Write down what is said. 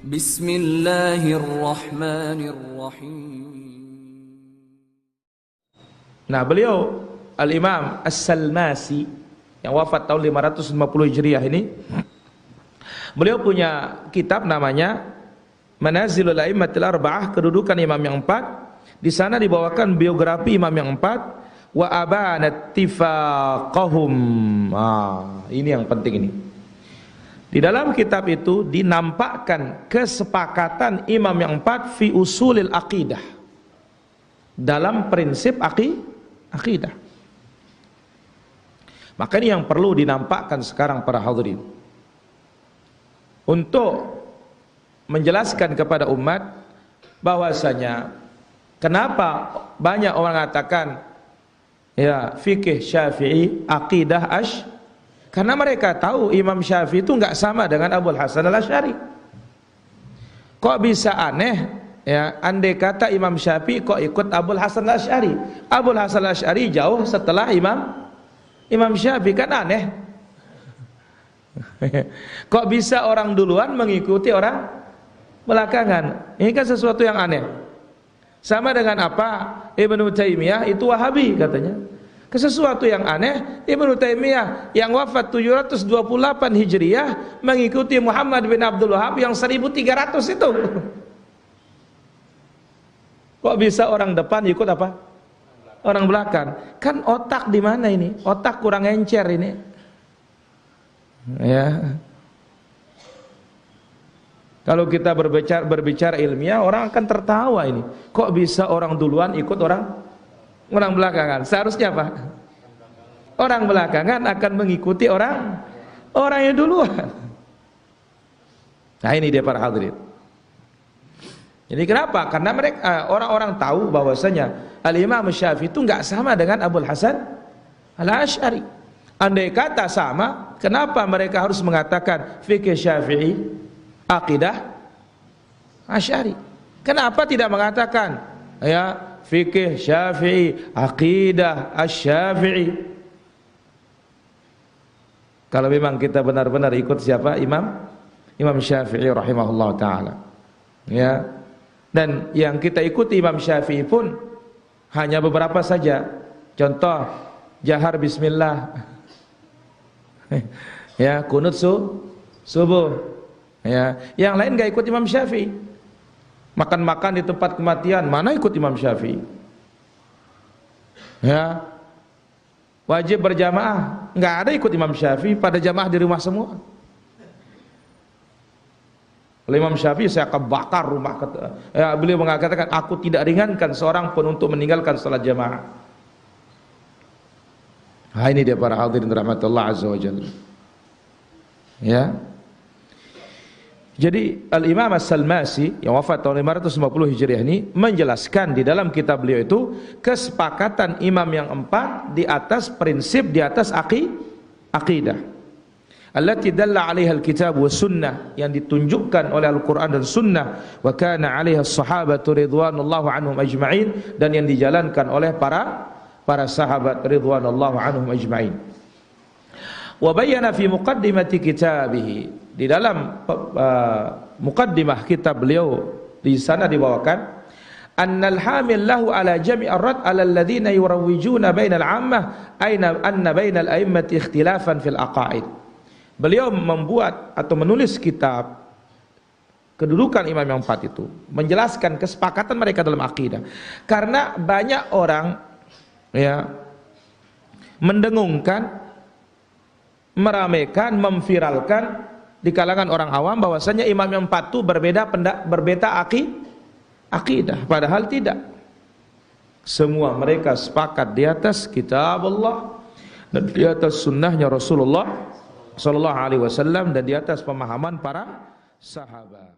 Bismillahirrahmanirrahim. Nah, beliau Al-Imam As-Salmasi yang wafat tahun 550 Hijriah ini, beliau punya kitab namanya Manazilul A'immatil Arba'ah, kedudukan imam yang empat. Di sana dibawakan biografi imam yang empat, wa abana ittifaqahum. Ini yang penting ini. Di dalam kitab itu dinampakkan kesepakatan imam yang empat fi usulil aqidah, dalam prinsip akidah. Maka ini yang perlu dinampakkan sekarang para hadirin, untuk menjelaskan kepada umat bahwasanya kenapa banyak orang mengatakan ya fikih Syafi'i, aqidah karena mereka tahu Imam Syafi'i itu enggak sama dengan Abul Hasan Al-Asy'ari. Kok bisa aneh ya, andai kata Imam Syafi'i kok ikut Abul Hasan Al-Asy'ari? Abul Hasan Al-Asy'ari jauh setelah Imam Syafi'i, kan aneh. Kok bisa orang duluan mengikuti orang belakangan? Ini kan sesuatu yang aneh. Sama dengan apa? Ibnu Taimiyah itu Wahabi katanya. Sesuatu yang aneh, Ibnu Taimiyah yang wafat 728 Hijriah mengikuti Muhammad bin Abdul Wahab yang 1300 itu. Kok bisa orang depan ikut apa? Orang belakang. Kan otak di mana ini? Otak kurang encer ini. Ya. Kalau kita berbicara ilmiah, orang akan tertawa ini. Kok bisa orang duluan ikut orang belakangan? Seharusnya apa? Orang belakangan akan mengikuti orang yang duluan. Nah, ini dia para hadirin. Jadi kenapa? Karena mereka orang-orang tahu bahwasanya Al-Imam Syafi'i itu enggak sama dengan Abul Hasan Al-Asy'ari. Andai kata sama, kenapa mereka harus mengatakan fikih Syafi'i, aqidah Asy'ari? Kenapa tidak mengatakan ya fikih Syafi'i, aqidah Asy-Syafi'i? Kalau memang kita benar-benar ikut siapa? Imam Syafi'i rahimahullah taala. Ya. Dan yang kita ikuti Imam Syafi'i pun hanya beberapa saja. Contoh, jahar bismillah. Ya, kunut subuh. Ya, yang lain enggak ikut Imam Syafi'i. Makan-makan di tempat kematian, mana ikut Imam Syafi'i? Ya. Wajib berjamaah, enggak ada ikut Imam Syafi'i, pada jamaah di rumah semua. Oleh Imam Syafi'i, saya akan bakar rumah. Ya, beliau mengatakan, aku tidak ringankan seorang pun untuk meninggalkan salat jamaah. Nah, ini dia para hadirin rahmatullah azza wa jalla. Ya. Jadi Al-Imam As-Salmasi yang wafat tahun 550 Hijriah ini menjelaskan di dalam kitab beliau itu kesepakatan imam yang empat di atas prinsip, di atas aqidah. Allati dalla 'alaiha al-kitab was sunnah, yang ditunjukkan oleh Al-Qur'an dan sunnah, wa kana 'alaiha as-sahabatu ridwanullahu anhum ajma'in, dan yang dijalankan oleh para sahabat ridwanullahu anhum ajma'in. Wa bayyana fi muqaddimati kitabihi, di dalam muqaddimah kitab beliau di sana dibawakan annal hamil lahu ala jami' ar-rad ala alladhina yurawwijuna bainal 'ammah anna bainal a'immati ikhtilafan fil aqaid. Beliau membuat atau menulis kitab kedudukan imam yang empat itu, menjelaskan kesepakatan mereka dalam akidah. Karena banyak orang ya mendengung, meramaikan, memviralkan di kalangan orang awam bahwasanya imam yang empat itu berbeda akidah, padahal tidak. Semua mereka sepakat di atas kitab Allah dan di atas sunnahnya Rasulullah sallallahu alaihi wasallam dan di atas pemahaman para sahabat.